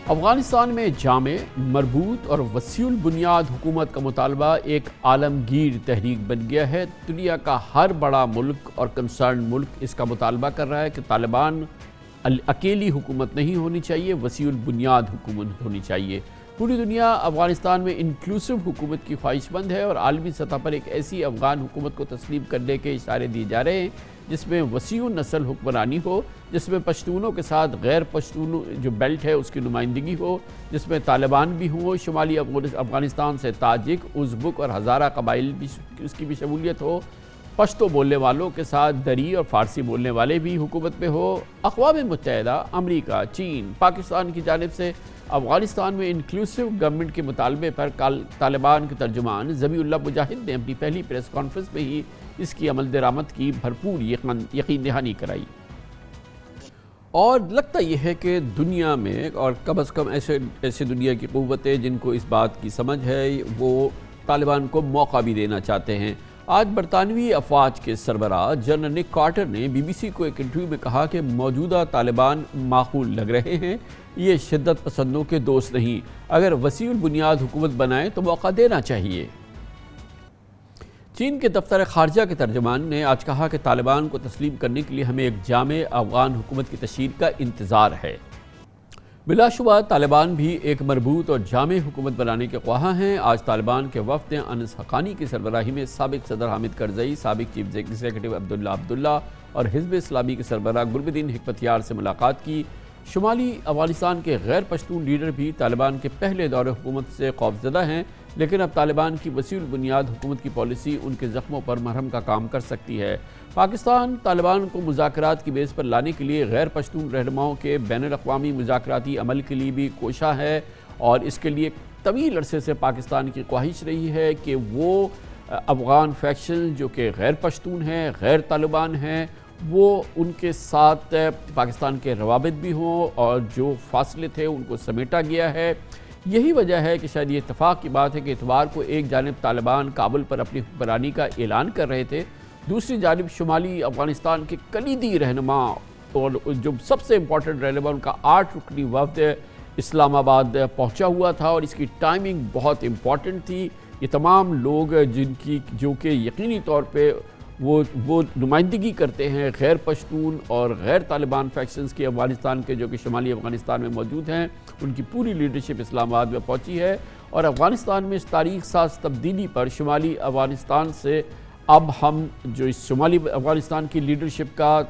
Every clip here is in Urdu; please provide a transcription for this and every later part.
افغانستان میں جامع، مربوط اور وسیع البنیاد حکومت کا مطالبہ ایک عالمگیر تحریک بن گیا ہے۔ دنیا کا ہر بڑا ملک اور کنسرن ملک اس کا مطالبہ کر رہا ہے کہ طالبان اکیلی حکومت نہیں ہونی چاہیے، وسیع البنیاد حکومت ہونی چاہیے۔ پوری دنیا افغانستان میں انکلوسیو حکومت کی خواہش مند ہے اور عالمی سطح پر ایک ایسی افغان حکومت کو تسلیم کرنے کے اشارے دیے جا رہے ہیں جس میں وسیع النسل حکمرانی ہو، جس میں پشتونوں کے ساتھ غیر پشتون جو بیلٹ ہے اس کی نمائندگی ہو، جس میں طالبان بھی ہوں، شمالی افغانستان سے تاجک، ازبک اور ہزارہ قبائل بھی اس کی بھی شمولیت ہو، پشتو بولنے والوں کے ساتھ دری اور فارسی بولنے والے بھی حکومت میں ہو۔ اقوام متحدہ، امریکہ، چین، پاکستان کی جانب سے افغانستان میں انکلوسیو گورنمنٹ کے مطالبے پر طالبان کے ترجمان ذبیح اللہ مجاہد نے اپنی پہلی پریس کانفرنس میں ہی اس کی عمل درآمد کی بھرپور یقین دہانی کرائی۔ اور لگتا یہ ہے کہ دنیا میں اور کم از کم ایسے دنیا کی قوتیں جن کو اس بات کی سمجھ ہے وہ طالبان کو موقع بھی دینا چاہتے ہیں۔ آج برطانوی افواج کے سربراہ جنرل نک کارٹر نے بی بی سی کو ایک انٹرویو میں کہا کہ موجودہ طالبان معقول لگ رہے ہیں، یہ شدت پسندوں کے دوست نہیں، اگر وسیع البنیاد حکومت بنائیں تو موقع دینا چاہیے۔ چین کے دفتر خارجہ کے ترجمان نے آج کہا کہ طالبان کو تسلیم کرنے کے لیے ہمیں ایک جامع افغان حکومت کی تشکیل کا انتظار ہے۔ بلا شبہ طالبان بھی ایک مربوط اور جامع حکومت بنانے کے خواہاں ہیں۔ آج طالبان کے وفد نے انس حقانی کی سربراہی میں سابق صدر حامد کرزئی، سابق چیف ایگزیکٹو عبداللہ اور حزب اسلامی کے سربراہ گلبدین حکمتیار سے ملاقات کی۔ شمالی افغانستان کے غیر پشتون لیڈر بھی طالبان کے پہلے دور حکومت سے خوفزدہ ہیں، لیکن اب طالبان کی وسیع البنیاد حکومت کی پالیسی ان کے زخموں پر مرہم کا کام کر سکتی ہے۔ پاکستان طالبان کو مذاکرات کی بیس پر لانے کے لیے غیر پشتون رہنماؤں کے بین الاقوامی مذاکراتی عمل کے لیے بھی کوشاں ہے، اور اس کے لیے طویل عرصے سے پاکستان کی خواہش رہی ہے کہ وہ افغان فیکشن جو کہ غیر پشتون ہیں، غیر طالبان ہیں، وہ ان کے ساتھ پاکستان کے روابط بھی ہوں اور جو فاصلے تھے ان کو سمیٹا گیا ہے۔ یہی وجہ ہے کہ شاید یہ اتفاق کی بات ہے کہ اتوار کو ایک جانب طالبان کابل پر اپنی حکمرانی کا اعلان کر رہے تھے، دوسری جانب شمالی افغانستان کے کلیدی رہنما اور جو سب سے امپورٹنٹ رہنما ان کا 8 رکنی وفد اسلام آباد پہنچا ہوا تھا، اور اس کی ٹائمنگ بہت امپورٹنٹ تھی۔ یہ تمام لوگ جو کہ یقینی طور پہ وہ نمائندگی کرتے ہیں غیر پشتون اور غیر طالبان فیکشنز کی افغانستان کے، جو کہ شمالی افغانستان میں موجود ہیں، ان کی پوری لیڈرشپ اسلام آباد میں پہنچی ہے، اور افغانستان میں اس تاریخ ساز تبدیلی پر شمالی افغانستان سے اب ہم جو اس شمالی افغانستان کی لیڈرشپ کا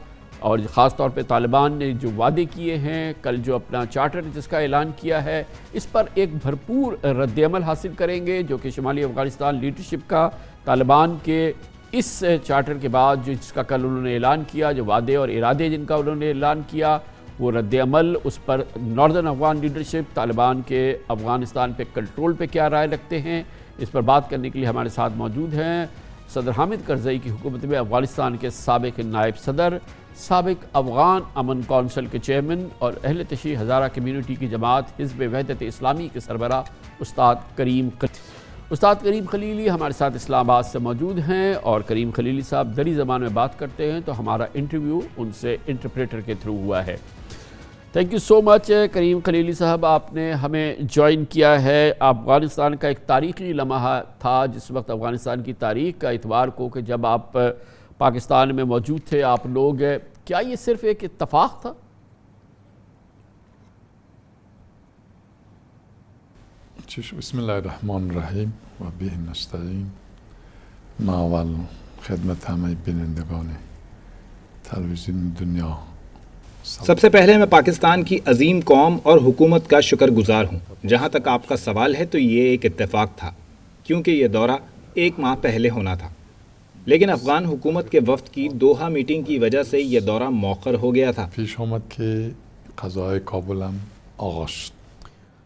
اور خاص طور پہ طالبان نے جو وعدے کیے ہیں، کل جو اپنا چارٹر جس کا اعلان کیا ہے، اس پر ایک بھرپور رد عمل حاصل کریں گے، جو کہ شمالی افغانستان لیڈرشپ کا طالبان کے اس چارٹر کے بعد جس کا کل انہوں نے اعلان کیا، جو وعدے اور ارادے جن کا انہوں نے اعلان کیا، وہ رد عمل اس پر ناردرن افغان لیڈرشپ طالبان کے افغانستان پہ کنٹرول پہ کیا رائے رکھتے ہیں، اس پر بات کرنے کے لیے ہمارے ساتھ موجود ہیں صدر حامد کرزئی کی حکومت میں افغانستان کے سابق نائب صدر، سابق افغان امن کونسل کے چیئرمین اور اہل تشیع ہزارہ کمیونٹی کی جماعت حزب وحدت اسلامی کے سربراہ استاد کریم خلیلی ہمارے ساتھ اسلام آباد سے موجود ہیں، اور کریم خلیلی صاحب دری زبان میں بات کرتے ہیں تو ہمارا انٹرویو ان سے انٹرپریٹر کے تھرو ہوا ہے۔ تھینک یو سو مچ کریم خلیلی صاحب، آپ نے ہمیں جوائن کیا ہے۔ افغانستان کا ایک تاریخی لمحہ تھا جس وقت افغانستان کی تاریخ کا اتوار کو کہ جب آپ پاکستان میں موجود تھے آپ لوگ، کیا یہ صرف ایک اتفاق تھا؟ بسم اللہ الرحمن الرحیم و بہ نستعین۔ ما اول خدمت همه بینندگان تلویزیون دنیا، سب سے پہلے میں پاکستان کی عظیم قوم اور حکومت کا شکر گزار ہوں۔ جہاں تک آپ کا سوال ہے تو یہ ایک اتفاق تھا، کیونکہ یہ دورہ 1 ماہ پہلے ہونا تھا، لیکن افغان حکومت کے وفد کی دوحہ میٹنگ کی وجہ سے یہ دورہ مؤخر ہو گیا تھا۔ پیش آمد کہ قضای کابلم آغاز شد۔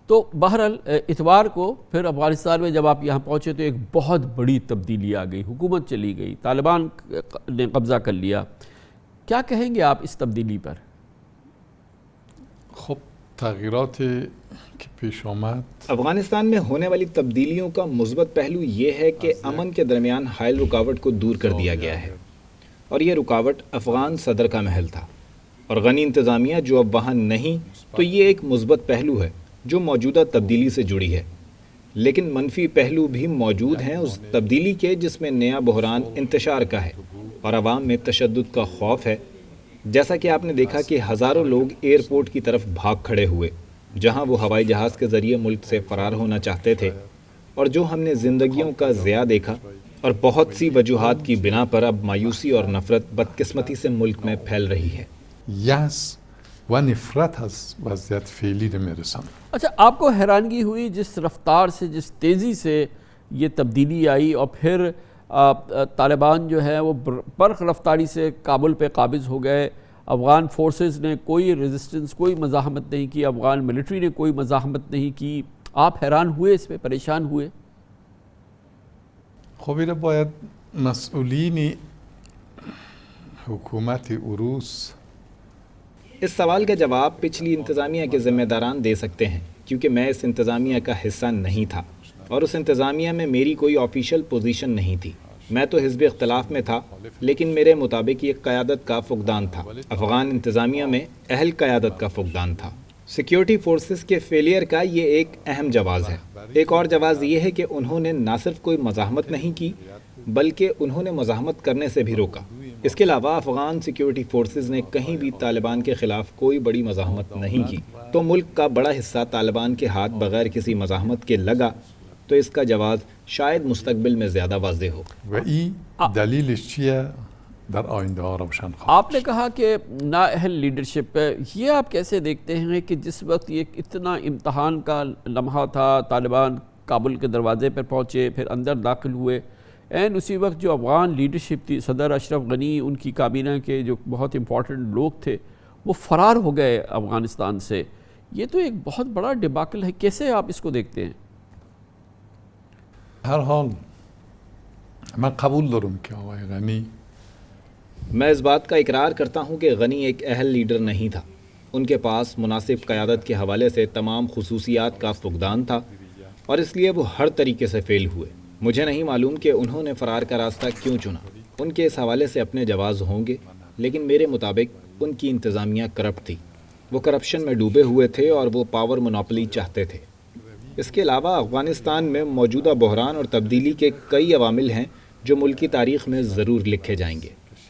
تو بہرحال اتوار کو پھر افغانستان میں جب آپ یہاں پہنچے تو ایک بہت بڑی تبدیلی آ گئی، حکومت چلی گئی، طالبان نے قبضہ کر لیا، کیا کہیں گے آپ اس تبدیلی پر؟ خب تغییرات که پیش آمد، افغانستان میں ہونے والی تبدیلیوں کا مثبت پہلو یہ ہے کہ امن کے درمیان حائل رکاوٹ کو دور کر دیا گیا ہے، اور یہ رکاوٹ افغان صدر کا محل تھا، اور غنی انتظامیہ جو اب وہاں نہیں، تو یہ ایک مثبت پہلو ہے۔ جو موجودہ تبدیلی سے جڑی ہے، لیکن منفی پہلو بھی موجود ہیں اس تبدیلی کے جس میں نیا بحران انتشار کا ہے اور عوام میں تشدد کا خوف ہے۔ جیسا کہ آپ نے دیکھا کہ ہزاروں لوگ ایئرپورٹ کی طرف بھاگ کھڑے ہوئے جہاں وہ ہوائی جہاز کے ذریعے ملک سے فرار ہونا چاہتے تھے، اور جو ہم نے زندگیوں کا ضیاع دیکھا، اور بہت سی وجوہات کی بنا پر اب مایوسی اور نفرت بدقسمتی سے ملک میں پھیل رہی ہے۔ یأس و نفرت از وضعیت فعلی رو میرساند. اچھا، آپ کو حیرانگی ہوئی جس رفتار سے، جس تیزی سے یہ تبدیلی آئی، اور پھر طالبان جو ہے وہ برق رفتاری سے کابل پہ قابض ہو گئے، افغان فورسز نے کوئی ریزسٹنس، کوئی مزاحمت نہیں کی، افغان ملٹری نے کوئی مزاحمت نہیں کی، آپ حیران ہوئے، اس پہ پریشان ہوئے؟ خب اینو باید مسئولین حکومت عروس اس سوال کا جواب پچھلی انتظامیہ کے ذمہ داران دے سکتے ہیں، کیونکہ میں اس انتظامیہ کا حصہ نہیں تھا اور اس انتظامیہ میں میری کوئی آفیشیل پوزیشن نہیں تھی۔ میں تو حزب اختلاف میں تھا، لیکن میرے مطابق یہ قیادت کا فقدان تھا۔ افغان انتظامیہ میں اہل قیادت کا فقدان تھا۔ سیکیورٹی فورسز کے فیلئر کا یہ ایک اہم جواز ہے۔ ایک اور جواز یہ ہے کہ انہوں نے نہ صرف کوئی مزاحمت نہیں کی، بلکہ انہوں نے مزاحمت کرنے سے بھی روکا۔ اس کے علاوہ افغان سیکیورٹی فورسز نے کہیں بھی طالبان کے خلاف کوئی بڑی مزاحمت نہیں کی۔ تو ملک کا بڑا حصہ طالبان کے ہاتھ بغیر کسی مزاحمت کے لگا، تو اس کا جواز شاید مستقبل میں زیادہ واضح ہو۔ و این دلیلش چیه در آینده ها روشن خواهد آپ نے کہا کہ نااہل لیڈرشپ ہے، یہ آپ کیسے دیکھتے ہیں کہ جس وقت یہ اتنا امتحان کا لمحہ تھا، طالبان کابل کے دروازے پر پہنچے، پھر اندر داخل ہوئے، این اسی وقت جو افغان لیڈرشپ تھی، صدر اشرف غنی، ان کی کابینہ کے جو بہت امپورٹنٹ لوگ تھے، وہ فرار ہو گئے افغانستان سے۔ یہ تو ایک بہت بڑا ڈباکل ہے، کیسے آپ اس کو دیکھتے ہیں؟ هر حال من قبول دارم که آقای غنی میں اس بات کا اقرار کرتا ہوں کہ غنی ایک اہل لیڈر نہیں تھا۔ ان کے پاس مناسب قیادت کے حوالے سے تمام خصوصیات کا فقدان تھا اور اس لیے وہ ہر طریقے سے فیل ہوئے۔ مجھے نہیں معلوم کہ انہوں نے فرار کا راستہ کیوں چنا۔ ان کے اس حوالے سے اپنے جواز ہوں گے، لیکن میرے مطابق ان کی انتظامیہ کرپٹ تھی۔ وہ کرپشن میں ڈوبے ہوئے تھے اور وہ پاور مونوپلی چاہتے تھے۔ اس کے علاوہ افغانستان میں موجودہ بحران اور تبدیلی کے کئی عوامل ہیں جو ملک کی تاریخ میں ضرور لکھے جائیں گے۔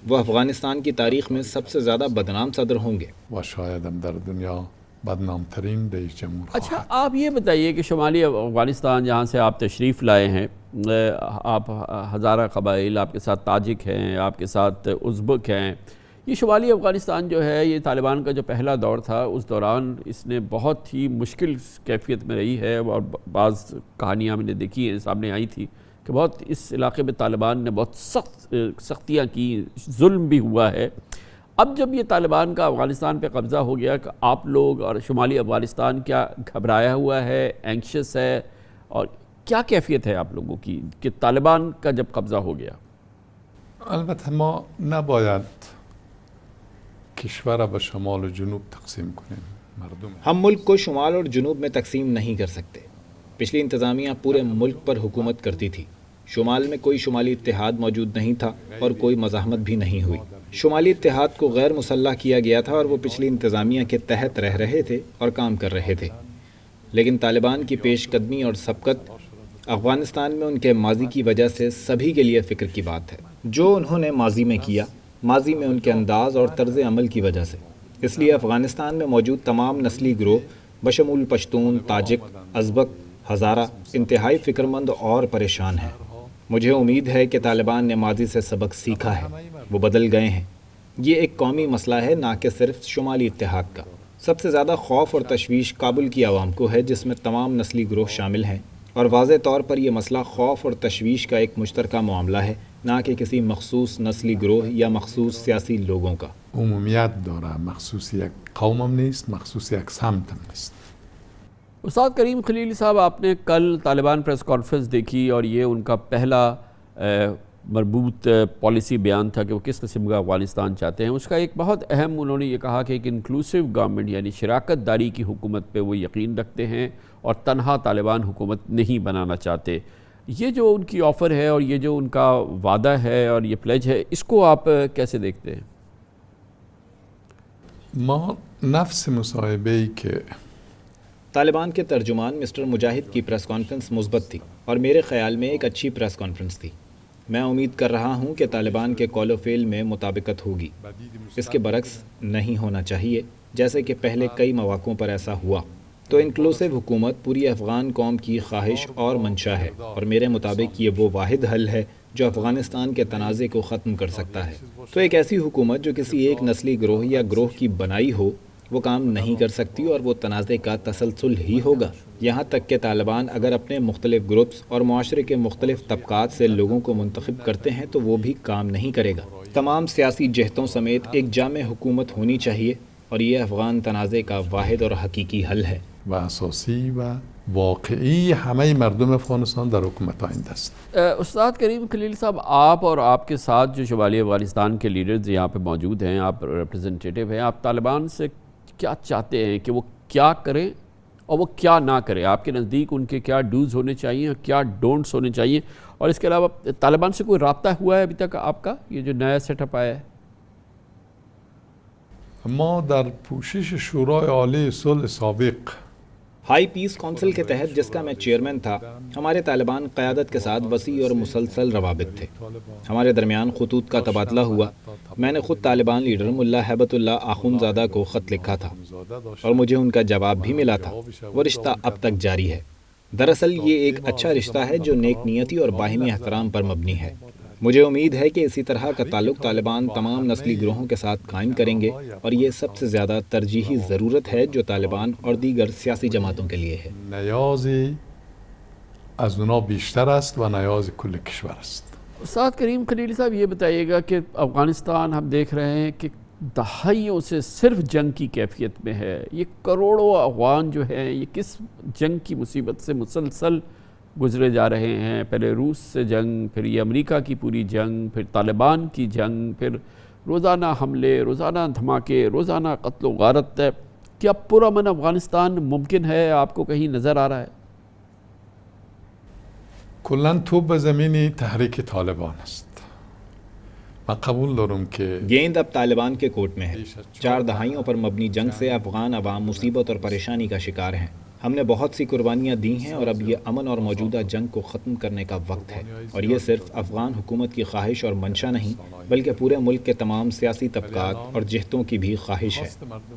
وہ افغانستان کی تاریخ میں سب سے زیادہ بدنام صدر ہوں گے۔ و شاید هم در دنیا بدنامترین رئیس جمهور خواهد. اچھا، آپ یہ بتائیے کہ شمالی افغانستان جہاں سے آپ تشریف لائے ہیں، آپ ہزارہ قبائل، آپ کے ساتھ تاجک ہیں، آپ کے ساتھ ازبک ہیں، یہ شمالی افغانستان جو ہے، یہ طالبان کا جو پہلا دور تھا، اس دوران اس نے بہت ہی مشکل کیفیت میں رہی ہے، اور بعض کہانیاں میں نے دیکھی ہیں، سامنے آئی تھی کہ بہت اس علاقے میں طالبان نے بہت سختیاں کی، ظلم بھی ہوا ہے۔ اب جب یہ طالبان کا افغانستان پہ قبضہ ہو گیا، کہ آپ لوگ اور شمالی افغانستان کیا گھبرایا ہوا ہے، اینکشس ہے، اور کیا کیفیت ہے آپ لوگوں کی کہ طالبان کا جب قبضہ ہو گیا؟ البته ما نباید کشور را به شمال و جنوب تقسیم کنیم. مردم ہم ملک کو شمال اور جنوب میں تقسیم نہیں کر سکتے۔ پچھلی انتظامیہ پورے ملک پر حکومت کرتی تھی۔ شمال میں کوئی شمالی اتحاد موجود نہیں تھا اور کوئی مزاحمت بھی نہیں ہوئی۔ شمالی اتحاد کو غیر مسلح کیا گیا تھا اور وہ پچھلی انتظامیہ کے تحت رہ رہے تھے اور کام کر رہے تھے، لیکن طالبان کی پیش قدمی اور سبقت افغانستان میں ان کے ماضی کی وجہ سے سبھی کے لیے فکر کی بات ہے۔ جو انہوں نے ماضی میں کیا، ماضی میں ان کے انداز اور طرز عمل کی وجہ سے، اس لیے افغانستان میں موجود تمام نسلی گروہ بشمول پشتون، تاجک، ازبک، ہزارہ انتہائی فکرمند اور پریشان ہیں۔ مجھے امید ہے کہ طالبان نے ماضی سے سبق سیکھا ہے، وہ بدل گئے ہیں۔ یہ ایک قومی مسئلہ ہے، نہ کہ صرف شمالی اتحاد کا۔ سب سے زیادہ خوف اور تشویش کابل کی عوام کو ہے، جس میں تمام نسلی گروہ شامل ہیں، اور واضح طور پر یہ مسئلہ خوف اور تشویش کا ایک مشترکہ معاملہ ہے، نہ کہ کسی مخصوص نسلی گروہ یا مخصوص سیاسی لوگوں کا۔ عمومیت داره، مخصوص یک قوم هم نیست، مخصوص یک سمت هم نیست. استاد کریم خلیلی صاحب، آپ نے کل طالبان پریس کانفرنس دیکھی اور یہ ان کا پہلا مربوط پالیسی بیان تھا کہ وہ کس قسم کا افغانستان چاہتے ہیں۔ اس کا ایک بہت اہم انہوں نے یہ کہا کہ ایک انکلوسیو گورنمنٹ، یعنی شراکت داری کی حکومت پہ وہ یقین رکھتے ہیں اور تنہا طالبان حکومت نہیں بنانا چاہتے۔ یہ جو ان کی آفر ہے اور یہ جو ان کا وعدہ ہے اور یہ پلیج ہے، اس کو آپ کیسے دیکھتے ہیں؟ ما نفس مصاحبه‌ای که طالبان کے ترجمان مسٹر مجاہد کی پریس کانفرنس مثبت تھی اور میرے خیال میں ایک اچھی پریس کانفرنس تھی۔ میں امید کر رہا ہوں کہ طالبان کے قول و فعل میں مطابقت ہوگی، اس کے برعکس نہیں ہونا چاہیے جیسے کہ پہلے کئی مواقعوں پر ایسا ہوا۔ تو انکلوسیو حکومت پوری افغان قوم کی خواہش اور منشا ہے، اور میرے مطابق یہ وہ واحد حل ہے جو افغانستان کے تنازع کو ختم کر سکتا ہے۔ تو ایک ایسی حکومت جو کسی ایک نسلی گروہ یا گروہ کی بنائی ہو وہ کام نہیں کر سکتی، اور وہ تنازع کا تسلسل ہی ہوگا، یہاں تک کہ طالبان اگر اپنے مختلف گروپس اور معاشرے کے مختلف طبقات سے لوگوں کو منتخب کرتے ہیں تو وہ بھی کام نہیں کرے گا۔ تمام سیاسی جہتوں سمیت ایک جامع حکومت ہونی چاہیے، اور یہ افغان تنازع کا واحد اور حقیقی حل ہے و اساسی و واقعی همه مردم افغانستان در حکومت آینده است. استاد کریم خلیل صاحب، آپ اور آپ کے ساتھ جو شمالی افغانستان کے لیڈرز یہاں پہ موجود ہیں، آپ ریپرزنٹیٹیو ہیں، آپ طالبان سے کیا چاہتے ہیں کہ وہ کیا کریں اور وہ کیا نہ کریں؟ آپ کے نزدیک ان کے کیا ڈوز ہونے چاہیے اور کیا ڈونٹس ہونے چاہیے؟ اور اس کے علاوہ طالبان سے کوئی رابطہ ہوا ہے ابھی تک آپ کا، یہ جو نیا سیٹ اپ آیا ہے؟ ما در پوشش شورای عالی صلح سابق ہائی پیس کونسل کے تحت، جس کا میں چیئرمین تھا، ہمارے طالبان قیادت کے ساتھ وسیع اور مسلسل روابط تھے۔ ہمارے درمیان خطوط کا تبادلہ ہوا۔ میں نے خود طالبان لیڈر ملا ہیبت اللہ آخونزادہ کو خط لکھا تھا اور مجھے ان کا جواب بھی ملا تھا۔ وہ رشتہ اب تک جاری ہے۔ دراصل یہ ایک اچھا رشتہ ہے جو نیک نیتی اور باہمی احترام پر مبنی ہے۔ مجھے امید ہے کہ اسی طرح کا تعلق طالبان تمام نسلی گروہوں کے ساتھ قائم کریں گے، اور یہ سب سے زیادہ ترجیحی ضرورت ہے جو طالبان اور دیگر سیاسی جماعتوں کے لیے ہے۔ نیازی از اونا بیشتر است و نیاز کل کشور است. استاد کریم خلیل صاحب، یہ بتائیے گا کہ افغانستان ہم دیکھ رہے ہیں کہ دہائیوں سے صرف جنگ کی کیفیت میں ہے۔ یہ کروڑوں افغان جو ہیں یہ کس جنگ کی مصیبت سے مسلسل گزرے جا رہے ہیں؟ پہلے روس سے جنگ، پھر یہ امریکہ کی پوری جنگ، پھر طالبان کی جنگ، پھر روزانہ حملے، روزانہ دھماکے، روزانہ قتل و غارت ہے۔ کیا پرامن افغانستان ممکن ہے؟ آپ کو کہیں نظر آ رہا ہے؟ کلاً توپ به زمین تحریک طالبان است. من قبول دارم که گیند اب طالبان کے کورٹ میں ہے۔ 4 دہائیوں پر مبنی جنگ سے افغان عوام مصیبت اور پریشانی کا شکار ہیں۔ ہم نے بہت سی قربانیاں دی ہیں، اور اب یہ امن اور موجودہ جنگ کو ختم کرنے کا وقت ہے، اور یہ صرف افغان حکومت کی خواہش اور منشا نہیں بلکہ پورے ملک کے تمام سیاسی طبقات اور جہتوں کی بھی خواہش ہے۔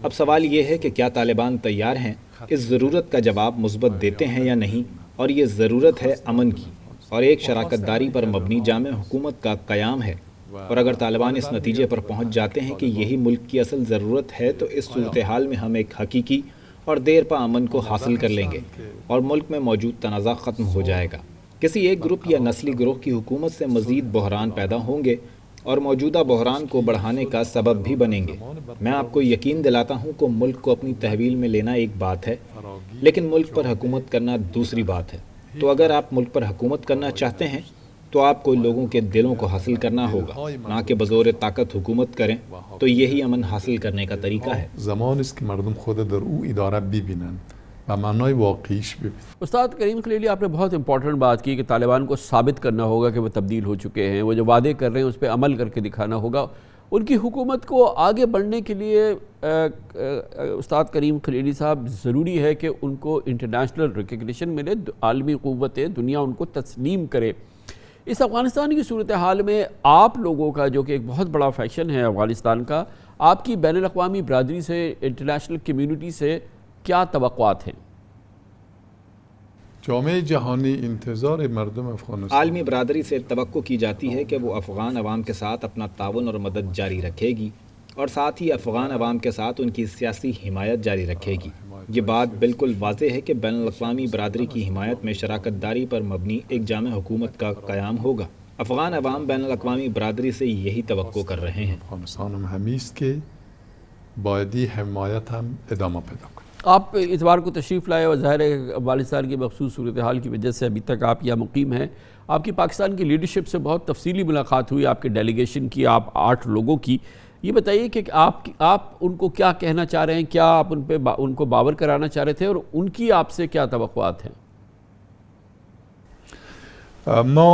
اب سوال یہ ہے کہ کیا طالبان تیار ہیں اس ضرورت کا جواب مثبت دیتے ہیں یا نہیں، اور یہ ضرورت ہے امن کی اور ایک شراکت داری پر مبنی جامع حکومت کا قیام ہے۔ اور اگر طالبان اس نتیجے پر پہنچ جاتے ہیں کہ یہی ملک کی اصل ضرورت ہے تو اس صورتحال میں ہم ایک حقیقی اور دیر پا امن کو حاصل کر لیں گے، اور ملک میں موجود تنازع ختم ہو جائے گا۔ کسی ایک گروپ یا نسلی گروہ کی حکومت سے مزید بحران پیدا ہوں گے اور موجودہ بحران کو بڑھانے کا سبب بھی بنیں گے۔ میں آپ کو یقین دلاتا ہوں کہ ملک کو اپنی تحویل میں لینا ایک بات ہے، لیکن ملک پر حکومت کرنا دوسری بات ہے۔ تو اگر آپ ملک پر حکومت کرنا چاہتے ہیں تو آپ کو لوگوں کے دلوں کو حاصل کرنا ہوگا، نہ کہ بزور طاقت حکومت کریں۔ تو یہی امن حاصل کرنے کا طریقہ ہے۔ زمان است که مردم خود در او اداره ببینند و معنای واقعیش ببینند. استاد کریم خلیلی، آپ نے بہت امپورٹنٹ بات کی کہ طالبان کو ثابت کرنا ہوگا کہ وہ تبدیل ہو چکے ہیں، وہ جو وعدے کر رہے ہیں اس پہ عمل کر کے دکھانا ہوگا۔ ان کی حکومت کو آگے بڑھنے کے لیے استاد کریم خلیلی صاحب ضروری ہے کہ ان کو انٹرنیشنل ریکگنیشن ملے، عالمی قوتیں، دنیا ان کو تسلیم کرے۔ اس افغانستان کی صورتحال میں آپ لوگوں کا، جو کہ ایک بہت بڑا فیکشن ہے افغانستان کا، آپ کی بین الاقوامی برادری سے، انٹرنیشنل کمیونٹی سے کیا توقعات ہیں؟ جامعه جهانی انتظار مردم افغانستان عالمی برادری سے توقع کی جاتی ہے کہ وہ افغان عوام کے ساتھ اپنا تعاون اور مدد جاری رکھے گی، اور ساتھ ہی افغان عوام کے ساتھ ان کی سیاسی حمایت جاری رکھے گی۔ یہ بات بالکل واضح ہے کہ بین الاقوامی برادری کی حمایت میں شراکت داری پر مبنی ایک جامع حکومت کا قیام ہوگا۔ افغان عوام بین الاقوامی برادری سے یہی توقع کر رہے ہیں۔ افغانستان هم همی است که بایدی حمایت هم ادامه پیدا کنه. آپ اتوار کو تشریف لائے اور ظاہر ہے افغانستان کی مخصوص صورتحال کی وجہ سے ابھی تک آپ یہاں مقیم ہیں۔ آپ کی پاکستان کی لیڈرشپ سے بہت تفصیلی ملاقات ہوئی، آپ کے ڈیلیگیشن کی، آپ 8 لوگوں کی۔ یہ بتائیے کہ آپ ان کو کیا کہنا چاہ رہے ہیں، کیا آپ ان کو باور کرانا چاہ رہے تھے، اور ان کی آپ سے کیا توقعات ہیں؟ ما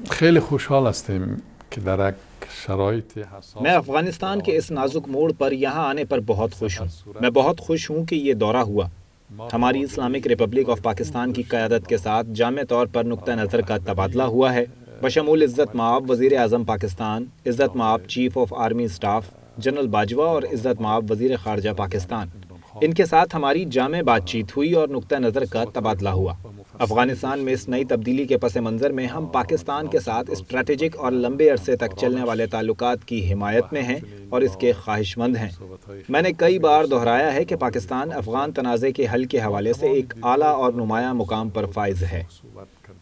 خیلی خوشحال هستیم که در شرایط حساس میں افغانستان کے اس نازک موڑ پر یہاں آنے پر بہت خوش ہوں۔ میں بہت خوش ہوں کہ یہ دورہ ہوا۔ ہماری اسلامک ریپبلک آف پاکستان کی قیادت کے ساتھ جامع طور پر نقطہ نظر کا تبادلہ ہوا ہے، بشمول عزت مآب وزیر اعظم پاکستان، عزت مآب chief of army staff general Bajwa اور عزت مآب وزیر خارجہ پاکستان۔ ان کے ساتھ ہماری جامع بات چیت ہوئی اور نقطہ نظر کا تبادلہ ہوا۔ افغانستان میں اس نئی تبدیلی کے پس منظر میں ہم پاکستان کے ساتھ اسٹریٹجک اور لمبے عرصے تک چلنے والے تعلقات کی حمایت میں ہیں اور اس کے خواہش مند ہیں۔ میں نے کئی بار دہرایا ہے کہ پاکستان افغان تنازع کے حل کے حوالے سے ایک اعلیٰ اور نمایاں مقام پر فائز ہے۔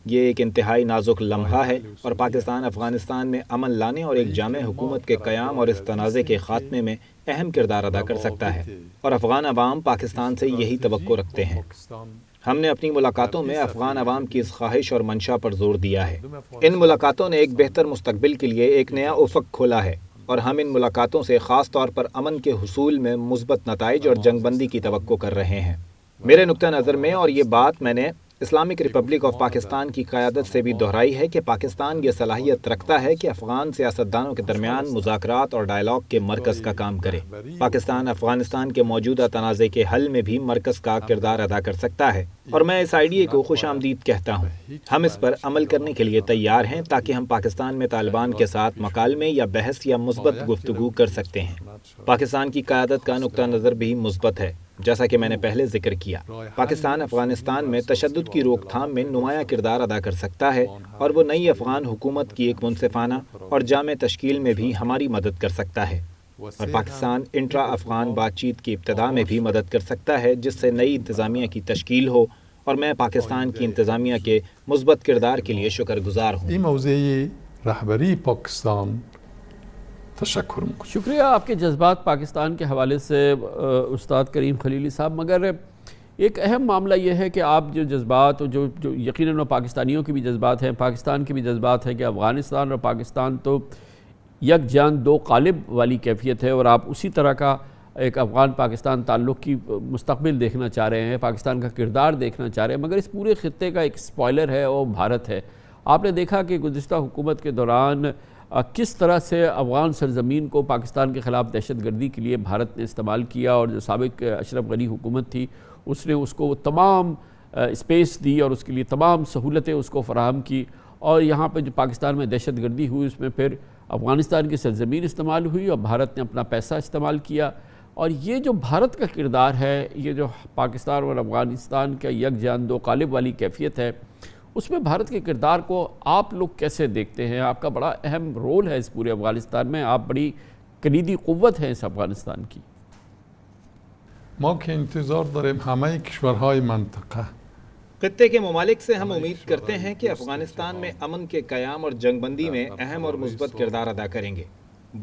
یہ ایک انتہائی نازک لمحہ ہے اور پاکستان افغانستان میں امن لانے اور ایک جامع حکومت کے قیام اور اس تنازع کے خاتمے میں اہم کردار ادا کر سکتا ہے، اور افغان عوام پاکستان سے یہی توقع رکھتے ہیں۔ ہم نے اپنی ملاقاتوں میں افغان عوام کی اس خواہش اور منشا پر زور دیا ہے۔ ان ملاقاتوں نے ایک بہتر مستقبل کے لیے ایک نیا افق کھولا ہے، اور ہم ان ملاقاتوں سے خاص طور پر امن کے حصول میں مثبت نتائج اور جنگ بندی کی توقع کر رہے ہیں۔ میرے نقطہ نظر میں، اور یہ بات میں نے اسلامک ریپبلک آف پاکستان کی قیادت سے بھی دہرائی ہے، کہ پاکستان یہ صلاحیت رکھتا ہے کہ افغان سیاستدانوں کے درمیان مذاکرات اور ڈائیلاگ کے مرکز کا کام کرے۔ پاکستان افغانستان کے موجودہ تنازع کے حل میں بھی مرکز کا کردار ادا کر سکتا ہے، اور میں اس آئیڈیا کو خوش آمدید کہتا ہوں۔ ہم اس پر عمل کرنے کے لیے تیار ہیں تاکہ ہم پاکستان میں طالبان کے ساتھ مکالمے یا بحث یا مثبت گفتگو کر سکتے ہیں۔ پاکستان کی قیادت کا نقطہ نظر بھی مثبت ہے۔ جیسا کہ میں نے پہلے ذکر کیا، پاکستان افغانستان میں تشدد کی روک تھام میں نمایاں کردار ادا کر سکتا ہے، اور وہ نئی افغان حکومت کی ایک منصفانہ اور جامع تشکیل میں بھی ہماری مدد کر سکتا ہے، اور پاکستان انٹرا افغان بات چیت کی ابتدا میں بھی مدد کر سکتا ہے، جس سے نئی انتظامیہ کی تشکیل ہو، اور میں پاکستان کی انتظامیہ کے مثبت کردار کے لیے شکر گزار ہوں۔ این موضع رهبری پاکستان تشکر میکنم۔ شکریہ آپ کے جذبات پاکستان کے حوالے سے استاد کریم خلیلی صاحب، مگر ایک اہم معاملہ یہ ہے کہ آپ جو جذبات جو یقیناً پاکستانیوں کے بھی جذبات ہیں، پاکستان کے بھی جذبات ہیں کہ افغانستان اور پاکستان تو یک جان دو قالب والی کیفیت ہے، اور آپ اسی طرح کا ایک افغان پاکستان تعلق کی مستقبل دیکھنا چاہ رہے ہیں، پاکستان کا کردار دیکھنا چاہ رہے ہیں، مگر اس پورے خطے کا ایک سپوائلر ہے وہ بھارت ہے۔ آپ نے دیکھا کہ گزشتہ حکومت کے دوران کس طرح سے افغان سرزمین کو پاکستان کے خلاف دہشت گردی کے لیے بھارت نے استعمال کیا، اور جو سابق اشرف غنی حکومت تھی اس نے اس کو تمام اسپیس دی اور اس کے لیے تمام سہولتیں اس کو فراہم کی، اور یہاں پہ جو پاکستان میں دہشت گردی ہوئی اس میں پھر افغانستان کی سرزمین استعمال ہوئی اور بھارت نے اپنا پیسہ استعمال کیا۔ اور یہ جو بھارت کا کردار ہے، یہ جو پاکستان اور افغانستان کا یک جان دو قالب والی کیفیت ہے، اس میں بھارت کے کردار کو آپ لوگ کیسے دیکھتے ہیں؟ آپ کا بڑا اہم رول ہے اس پورے افغانستان میں، آپ بڑی کلیدی قوت ہیں اس افغانستان کی۔ ما که انتظار داریم همه کشورهای منطقه خطے کے ممالک سے ہم امید کرتے ہیں کہ افغانستان میں امن کے قیام اور جنگ بندی میں اہم اور مثبت کردار ادا کریں گے۔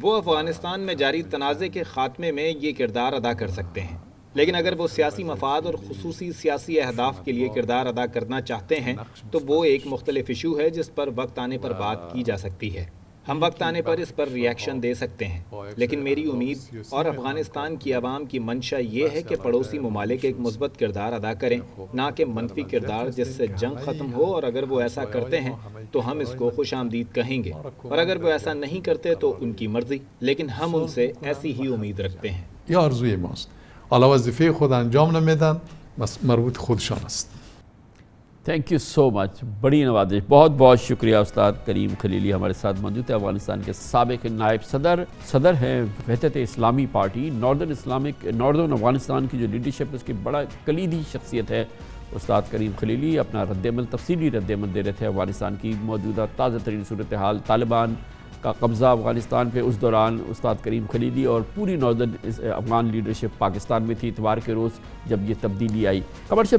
وہ افغانستان میں جاری تنازع کے خاتمے میں یہ کردار ادا کر سکتے ہیں، لیکن اگر وہ سیاسی مفاد اور خصوصی سیاسی اہداف کے لیے کردار ادا کرنا چاہتے ہیں تو وہ ایک مختلف ایشو ہے جس پر وقت آنے پر بات کی جا سکتی ہے۔ ہم وقت آنے پر اس پر ریاکشن دے سکتے ہیں، لیکن میری امید اور افغانستان کی عوام کی منشا یہ ہے کہ پڑوسی ممالک ایک مثبت کردار ادا کریں، نہ کہ منفی کردار جس سے جنگ ختم ہو، اور اگر وہ ایسا کرتے ہیں تو ہم اس کو خوش آمدید کہیں گے، اور اگر وہ ایسا نہیں کرتے تو ان کی مرضی، لیکن ہم ان سے ایسی ہی امید رکھتے ہیں۔ این آرزوی ماست. حالا وظیفه خود انجام نمیدن، بس مربوط خودشان است. تھینک یو سو مچ، بڑی نوازش، بہت بہت شکریہ استاد کریم خلیلی ہمارے ساتھ موجود ہے، افغانستان کے سابق نائب صدر ہیں وحدت اسلامی پارٹی، ناردرن افغانستان کی جو لیڈرشپ اس کی بڑا کلیدی شخصیت ہے استاد کریم خلیلی۔ اپنا تفصیلی رد عمل دے رہے تھے افغانستان کی موجودہ تازہ ترین صورتحال، طالبان کا قبضہ افغانستان پہ، اس دوران استاد کریم خلیلی اور پوری ناردرن افغان لیڈرشپ پاکستان میں تھی اتوار کے روز جب یہ تبدیلی آئی۔ کمرشل